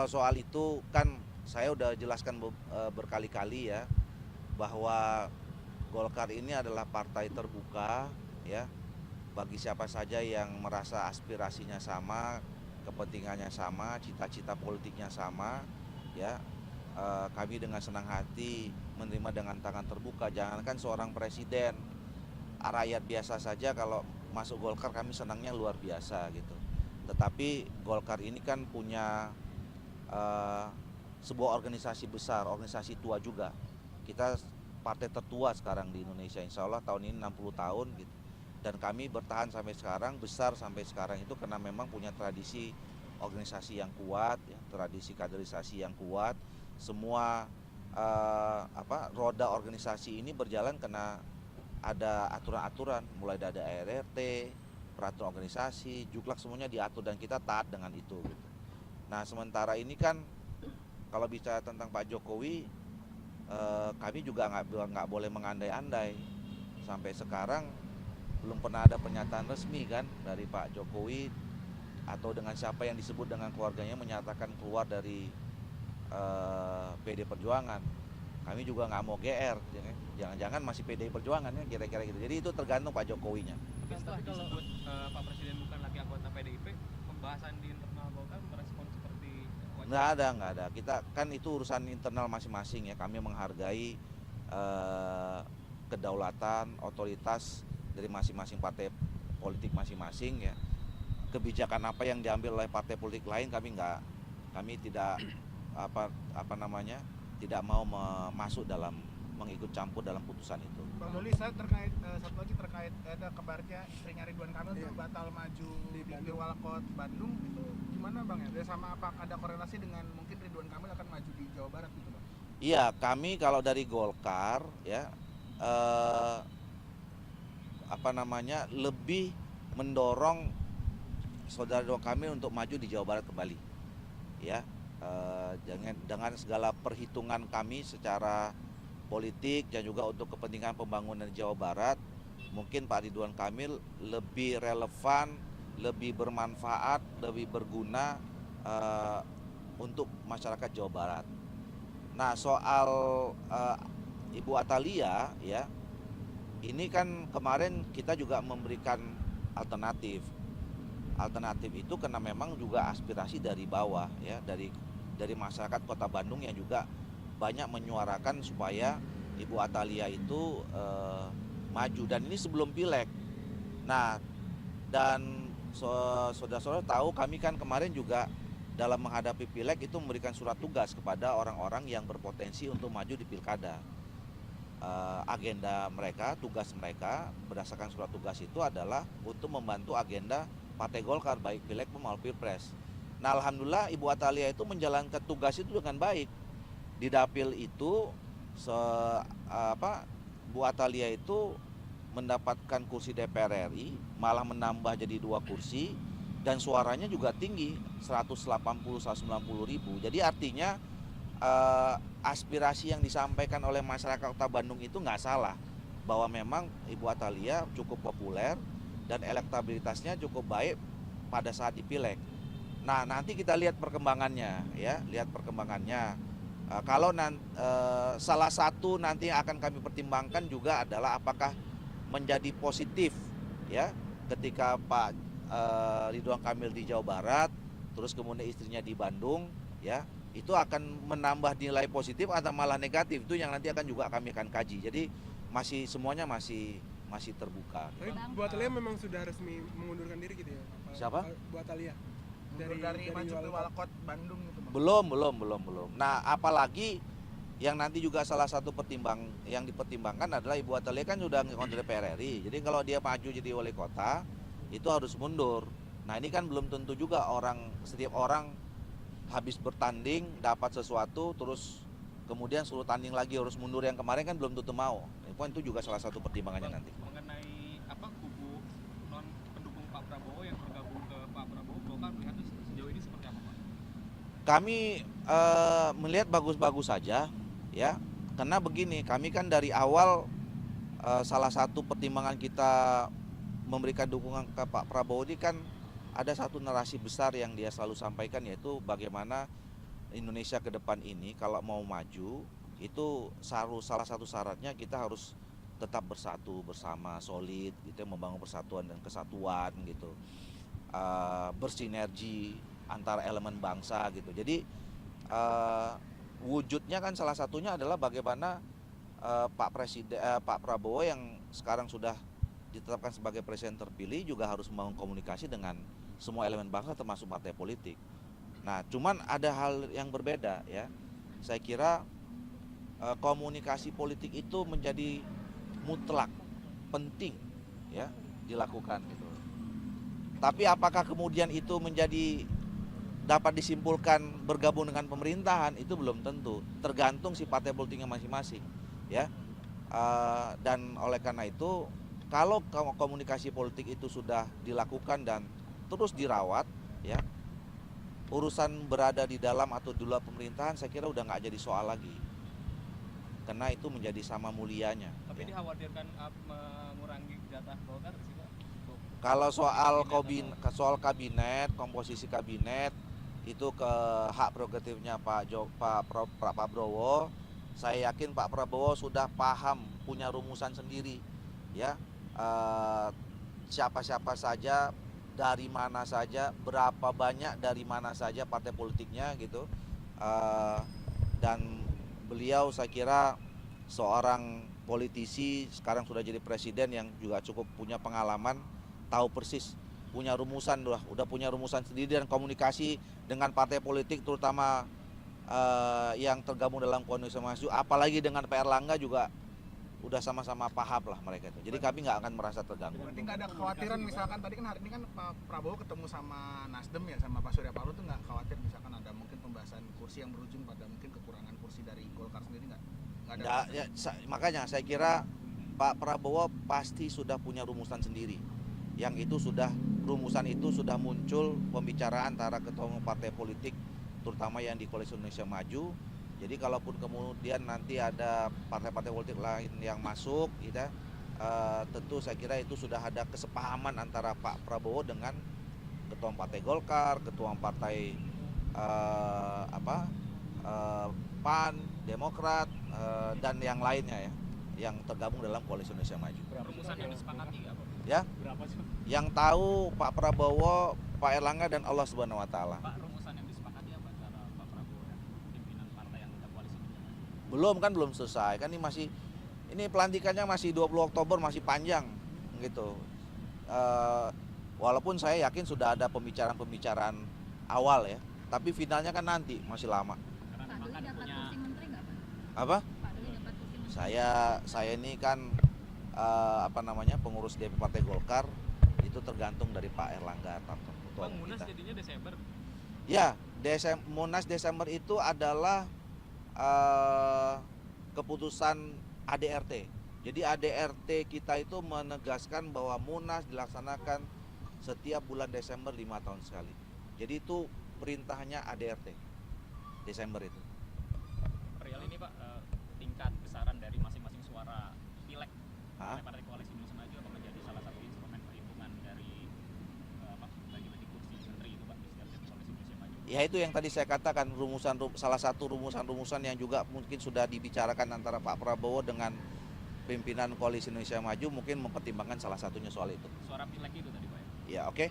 kalau soal itu kan saya udah jelaskan berkali-kali ya, bahwa Golkar ini adalah partai terbuka ya, bagi siapa saja yang merasa aspirasinya sama, kepentingannya sama, cita-cita politiknya sama ya. Kami dengan senang hati menerima dengan tangan terbuka. Jangankan seorang presiden, rakyat biasa saja kalau masuk Golkar kami senangnya luar biasa gitu. Tetapi Golkar ini kan punya eh, sebuah organisasi besar, organisasi tua juga. Kita partai tertua sekarang di Indonesia, insya Allah tahun ini 60 tahun gitu. Dan kami bertahan sampai sekarang, besar sampai sekarang itu karena memang punya tradisi organisasi yang kuat, ya, tradisi kaderisasi yang kuat. Semua roda organisasi ini berjalan karena ada aturan-aturan, mulai dari ART, peraturan organisasi, juklak semuanya diatur dan kita taat dengan itu. Gitu. Nah sementara ini kan kalau bicara tentang Pak Jokowi, kami juga nggak boleh mengandai-andai. Sampai sekarang belum pernah ada pernyataan resmi kan dari Pak Jokowi atau dengan siapa yang disebut dengan keluarganya menyatakan keluar dari PD Perjuangan. Kami juga nggak mau GR, jangan-jangan masih PD Perjuangan ya kira-kira gitu. Jadi itu tergantung Pak Jokowinya. Tapi kalau Pak Presiden bukan lagi anggota PDIP, pembahasan di internal Golkar merespon seperti wajar? Nggak ada. Kita kan itu urusan internal masing-masing ya. Kami menghargai kedaulatan, otoritas dari masing-masing partai politik masing-masing ya. Kebijakan apa yang diambil oleh partai politik lain kami tidak tidak mau masuk dalam mengikut campur dalam putusan itu. Bang Doli, saya terkait satu lagi terkait ada kabarnya istrinya Ridwan Kamil itu batal maju di Pilwalkot Bandung, itu gimana Bang ya? Sama apa ada korelasi dengan mungkin Ridwan Kamil akan maju di Jawa Barat gitu Bang? Iya, kami kalau dari Golkar ya lebih mendorong saudara Ridwan Kamil untuk maju di Jawa Barat kembali. Ya, dengan segala perhitungan kami secara politik dan juga untuk kepentingan pembangunan di Jawa Barat, mungkin Pak Ridwan Kamil lebih relevan, lebih bermanfaat, lebih berguna untuk masyarakat Jawa Barat. Nah, soal Ibu Atalia ya, ini kan kemarin kita juga memberikan alternatif. Alternatif itu karena memang juga aspirasi dari bawah ya, dari masyarakat Kota Bandung yang juga banyak menyuarakan supaya Ibu Atalia itu maju, dan ini sebelum pileg. Nah, dan saudara-saudara tahu kami kan kemarin juga dalam menghadapi pileg itu memberikan surat tugas kepada orang-orang yang berpotensi untuk maju di pilkada. Agenda mereka, tugas mereka berdasarkan surat tugas itu adalah untuk membantu agenda Partai Golkar baik pileg maupun pilpres. Nah, alhamdulillah Ibu Atalia itu menjalankan tugas itu dengan baik. Di dapil itu Bu Atalia itu mendapatkan kursi DPR RI, malah menambah jadi 2 kursi, dan suaranya juga tinggi, 180-190 ribu. Jadi artinya aspirasi yang disampaikan oleh masyarakat Kota Bandung itu nggak salah, bahwa memang Ibu Atalia cukup populer dan elektabilitasnya cukup baik pada saat dipileg. Nah, nanti kita lihat perkembangannya ya, kalau salah satu nanti yang akan kami pertimbangkan juga adalah apakah menjadi positif ya ketika Pak Ridwan Kamil di Jawa Barat, terus kemudian istrinya di Bandung ya, itu akan menambah nilai positif atau malah negatif, itu yang nanti juga kami akan kaji. Jadi semuanya masih terbuka. Tapi Bu Atalia memang sudah resmi mengundurkan diri gitu ya? Siapa? Bu Atalia. Dari maju Pilwalkot Bandung gitu Bang. Belum. Nah, apalagi yang nanti juga salah satu yang dipertimbangkan adalah Ibu Atalia kan sudah ngontrol DPR RI. Jadi kalau dia maju jadi wali kota, itu harus mundur. Nah, ini kan belum tentu juga setiap orang habis bertanding dapat sesuatu terus kemudian suruh tanding lagi harus mundur, yang kemarin kan belum tentu mau. Itu juga salah satu pertimbangannya nanti. Mengenai kubu non pendukung Pak Prabowo yang bergabung ke Pak Prabowo, Golkar melihatnya sejauh ini seperti apa Pak? Kami melihat bagus-bagus saja ya, karena begini, kami kan dari awal salah satu pertimbangan kita memberikan dukungan ke Pak Prabowo ini kan ada satu narasi besar yang dia selalu sampaikan, yaitu bagaimana Indonesia ke depan ini kalau mau maju itu salah satu syaratnya kita harus tetap bersatu bersama, solid gitu, membangun persatuan dan kesatuan gitu. Bersinergi antara elemen bangsa gitu. Jadi wujudnya kan salah satunya adalah bagaimana Pak Prabowo yang sekarang sudah ditetapkan sebagai presiden terpilih juga harus membangun komunikasi dengan semua elemen bangsa termasuk partai politik. Nah, cuman ada hal yang berbeda ya. Saya kira komunikasi politik itu menjadi mutlak, penting ya dilakukan gitu. Tapi apakah kemudian itu menjadi dapat disimpulkan bergabung dengan pemerintahan, itu belum tentu. Tergantung si partai politiknya masing-masing ya. Dan oleh karena itu kalau komunikasi politik itu sudah dilakukan dan terus dirawat ya, urusan berada di dalam atau di luar pemerintahan saya kira udah nggak jadi soal lagi, karena itu menjadi sama mulianya. Tapi Ya. dikhawatirkan mengurangi jatah Golkar sih Pak? Kalau soal kabinet, komposisi kabinet itu ke hak prerogatifnya Pak Prabowo. Saya yakin Pak Prabowo sudah paham, punya rumusan sendiri ya. Siapa-siapa saja, dari mana saja, berapa banyak dari mana saja partai politiknya gitu. Dan beliau saya kira seorang politisi, sekarang sudah jadi presiden yang juga cukup punya pengalaman, tahu persis, punya rumusan, udah punya rumusan sendiri dan komunikasi dengan partai politik terutama yang tergabung dalam koalisi maju, apalagi dengan Pak Erlangga juga udah sama-sama paham lah mereka itu. Jadi kami nggak akan merasa terganggu. Berarti nggak ada kekhawatiran misalkan tadi kan hari ini kan Pak Prabowo ketemu sama Nasdem ya, sama Pak Surya Paloh tuh nggak khawatir misalkan ada mungkin pembahasan kursi yang berujung pada mungkin kekurangan kursi dari Golkar sendiri nggak ada? Nggak, ya, makanya saya kira Pak Prabowo pasti sudah punya rumusan sendiri. Yang itu rumusan itu sudah muncul pembicaraan antara ketua umum partai politik terutama yang di Koalisi Indonesia Maju. Jadi kalaupun kemudian nanti ada partai-partai politik lain yang masuk, gitu, tentu saya kira itu sudah ada kesepahaman antara Pak Prabowo dengan ketua partai Golkar, ketua partai PAN, Demokrat, dan yang lainnya ya, yang tergabung dalam Koalisi Indonesia Maju. Rumusan yang disepakati nggak Pak? Ya, Berapa sih? yang tahu Pak Prabowo, Pak Erlangga dan Allah Subhanahu Wa Taala. Pak, rumusan yang disepakati apa antara Pak Prabowo dan pimpinan partai yang ada koalisi? Belum selesai kan, ini pelantikannya masih 20 Oktober, masih panjang gitu. Walaupun saya yakin sudah ada pembicaraan awal ya, tapi finalnya kan nanti masih lama. Karena Pak memang Doli kan dapat punya kursi menteri nggak Pak? Apa? Pak Doli dapat kursi menteri? Saya ini kan pengurus DP Partai Golkar, itu tergantung dari Pak Erlangga Hartarto, ketua Bang, umum Munas kita. jadinya Desember. Ya, Munas Desember itu adalah keputusan ADRT. Jadi ADRT kita itu menegaskan bahwa Munas dilaksanakan setiap bulan Desember 5 tahun sekali. Jadi itu perintahnya ADRT Desember itu. Perihal ini Pak, tingkat besaran dari masing-masing suara pileg Hah? oleh Partai Koalisi Indonesia Maju akan menjadi salah satu instrumen perhitungan dari bagi-bagi kursi menteri itu Pak di setiap Koalisi Indonesia Maju. Ya itu yang tadi saya katakan, salah satu rumusan-rumusan yang juga mungkin sudah dibicarakan antara Pak Prabowo dengan pimpinan Koalisi Indonesia Maju, mungkin mempertimbangkan salah satunya soal itu. Suara pileg itu tadi Pak ya? Ya, oke.